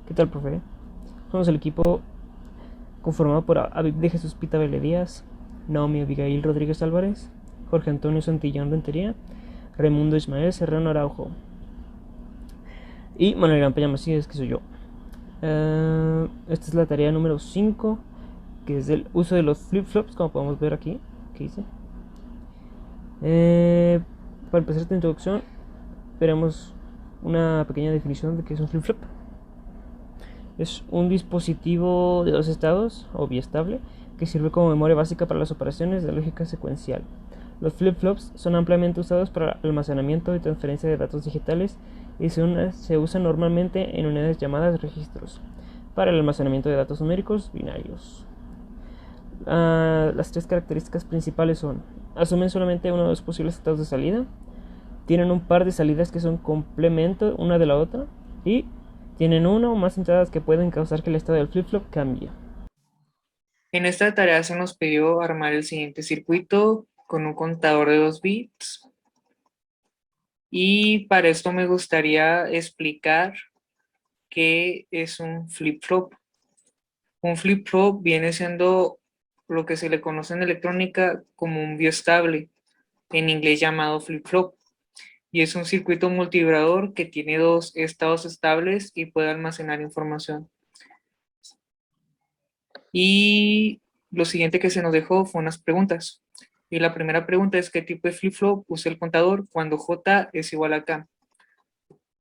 ¿Qué tal, profe? Somos el equipo conformado por Aviv de Jesús Pita Vélez Díaz, Naomi Abigail Rodríguez Álvarez, Jorge Antonio Santillán Rentería, Raimundo Ismael Serrano Araujo y Manuel Gran Peña Macías, que soy yo. Esta es la tarea número 5, que es el uso de los flip-flops, como podemos ver aquí, que hice. Para empezar esta introducción, veremos una pequeña definición de qué es un flip-flop. Es un dispositivo de dos estados, o biestable, que sirve como memoria básica para las operaciones de lógica secuencial. Los flip-flops son ampliamente usados para almacenamiento y transferencia de datos digitales y se usan normalmente en unidades llamadas registros, para el almacenamiento de datos numéricos binarios. Las tres características principales son: asumen solamente uno de los posibles estados de salida, tienen un par de salidas que son complemento una de la otra, y tienen una o más entradas que pueden causar que el estado del flip-flop cambie. En esta tarea se nos pidió armar el siguiente circuito con un contador de 2 bits y para esto me gustaría explicar qué es un flip-flop. Un flip-flop viene siendo lo que se le conoce en electrónica como un bioestable, en inglés llamado flip-flop, y es un circuito multivibrador que tiene dos estados estables y puede almacenar información. Y lo siguiente que se nos dejó fue unas preguntas. Y la primera pregunta es: ¿qué tipo de flip-flop usa el contador cuando J es igual a K?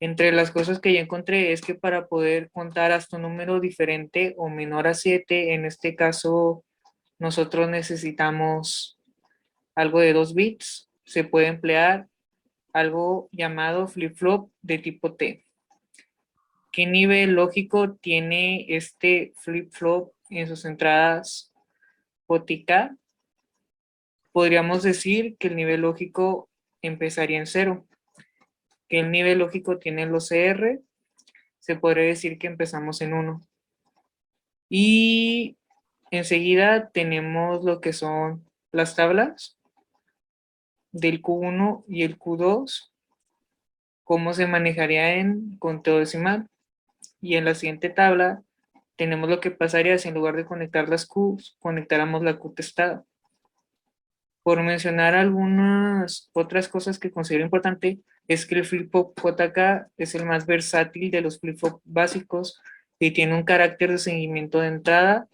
Entre las cosas que ya encontré es que para poder contar hasta un número diferente o menor a 7, en este caso nosotros necesitamos algo de 2 bits, se puede emplear algo llamado flip-flop de tipo T. ¿Qué nivel lógico tiene este flip-flop en sus entradas J y K? Podríamos decir que el nivel lógico empezaría en 0, que el nivel lógico tiene los CR, se podría decir que empezamos en 1. Y enseguida tenemos lo que son las tablas del Q1 y el Q2, cómo se manejaría en conteo decimal. Y en la siguiente tabla tenemos lo que pasaría si en lugar de conectar las Qs, conectáramos la Q testada. Por mencionar algunas otras cosas que considero importante, es que el flip-flop JK es el más versátil de los flip-flop básicos y tiene un carácter de seguimiento de entrada,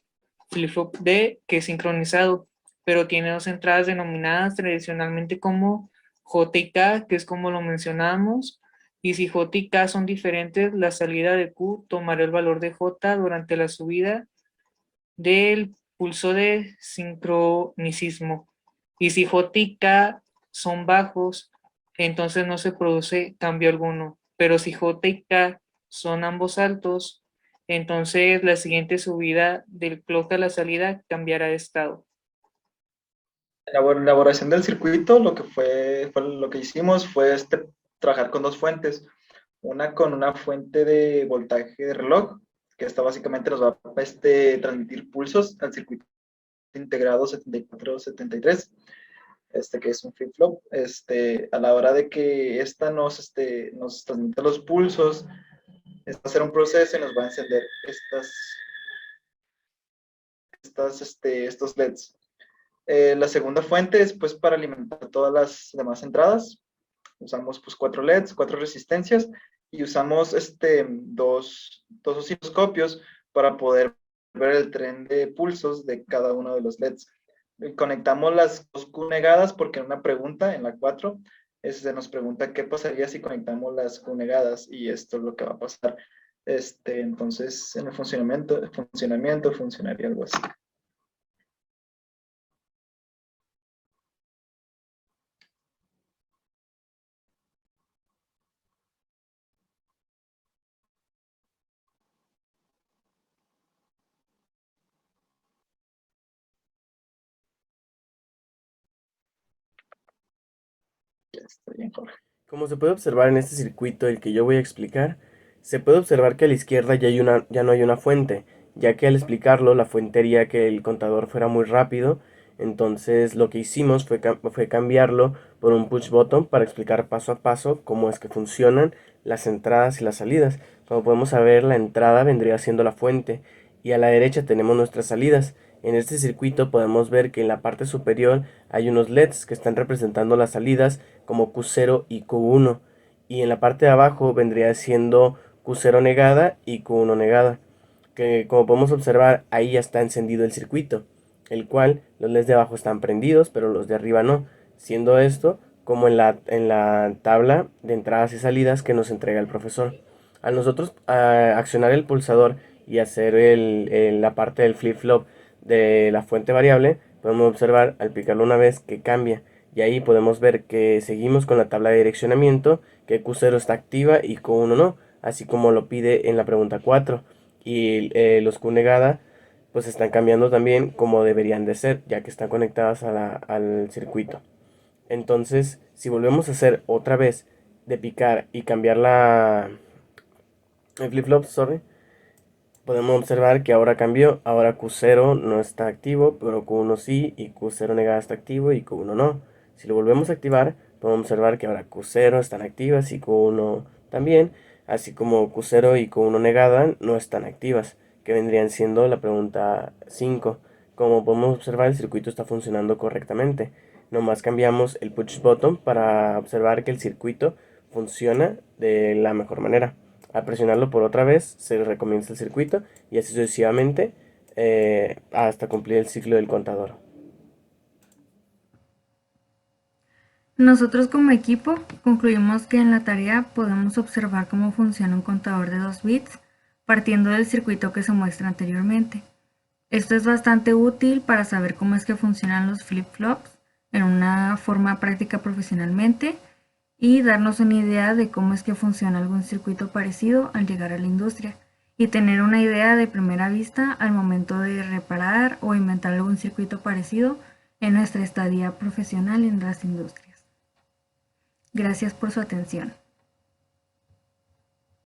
flip-flop D, que es sincronizado, pero tiene dos entradas denominadas tradicionalmente como J y K, que es como lo mencionábamos, y si J y K son diferentes, la salida de Q tomará el valor de J durante la subida del pulso de sincronicismo. Y si J y K son bajos, entonces no se produce cambio alguno. Pero si J y K son ambos altos, entonces la siguiente subida del clock a la salida cambiará de estado. La elaboración del circuito, fue lo que hicimos fue trabajar con dos fuentes. Una con una fuente de voltaje de reloj, que esta básicamente nos va a transmitir pulsos al circuito integrado 7473, que es un flip-flop. A la hora de que esta nos transmite los pulsos, va a hacer un proceso y nos va a encender estos LEDs. La segunda fuente es pues para alimentar todas las demás entradas. Usamos pues 4 LEDs, 4 resistencias y usamos dos osciloscopios para poder ver el tren de pulsos de cada uno de los LEDs. Conectamos las dos Q negadas porque en una pregunta, en la 4, se nos pregunta qué pasaría si conectamos las Q negadas, y esto es lo que va a pasar. Entonces, en el funcionamiento funcionaría algo así. Ya está bien, Jorge. Como se puede observar en este circuito el que yo voy a explicar, se puede observar que a la izquierda ya no hay una fuente, ya que al explicarlo la fuente haría que el contador fuera muy rápido. Entonces lo que hicimos fue cambiarlo por un push button para explicar paso a paso cómo es que funcionan las entradas y las salidas. Como podemos saber, la entrada vendría siendo la fuente y a la derecha tenemos nuestras salidas. En este circuito podemos ver que en la parte superior hay unos LEDs que están representando las salidas como Q0 y Q1, y en la parte de abajo vendría siendo Q0 negada y Q1 negada, que como podemos observar ahí ya está encendido el circuito, el cual los LEDs de abajo están prendidos pero los de arriba no, siendo esto como en la tabla de entradas y salidas que nos entrega el profesor. Al nosotros accionar el pulsador y hacer la parte del flip-flop de la fuente variable, podemos observar al picarlo una vez que cambia, y ahí podemos ver que seguimos con la tabla de direccionamiento, que Q0 está activa y Q1 no, así como lo pide en la pregunta 4, y los Q negada pues están cambiando también como deberían de ser, ya que están conectadas al circuito. Entonces, si volvemos a hacer otra vez de picar y cambiar el flip-flop, podemos observar que ahora cambió. Ahora Q0 no está activo, pero Q1 sí, y Q0 negada está activo y Q1 no. Si lo volvemos a activar, podemos observar que ahora Q0 están activas y Q1 también, así como Q0 y Q1 negada no están activas, que vendrían siendo la pregunta 5. Como podemos observar, el circuito está funcionando correctamente. Nomás cambiamos el push button para observar que el circuito funciona de la mejor manera. Al presionarlo por otra vez se recomienza el circuito y así sucesivamente hasta cumplir el ciclo del contador. Nosotros como equipo concluimos que en la tarea podemos observar cómo funciona un contador de 2 bits partiendo del circuito que se muestra anteriormente. Esto es bastante útil para saber cómo es que funcionan los flip-flops en una forma práctica profesionalmente y darnos una idea de cómo es que funciona algún circuito parecido al llegar a la industria y tener una idea de primera vista al momento de reparar o inventar algún circuito parecido en nuestra estadía profesional en las industrias. Gracias por su atención.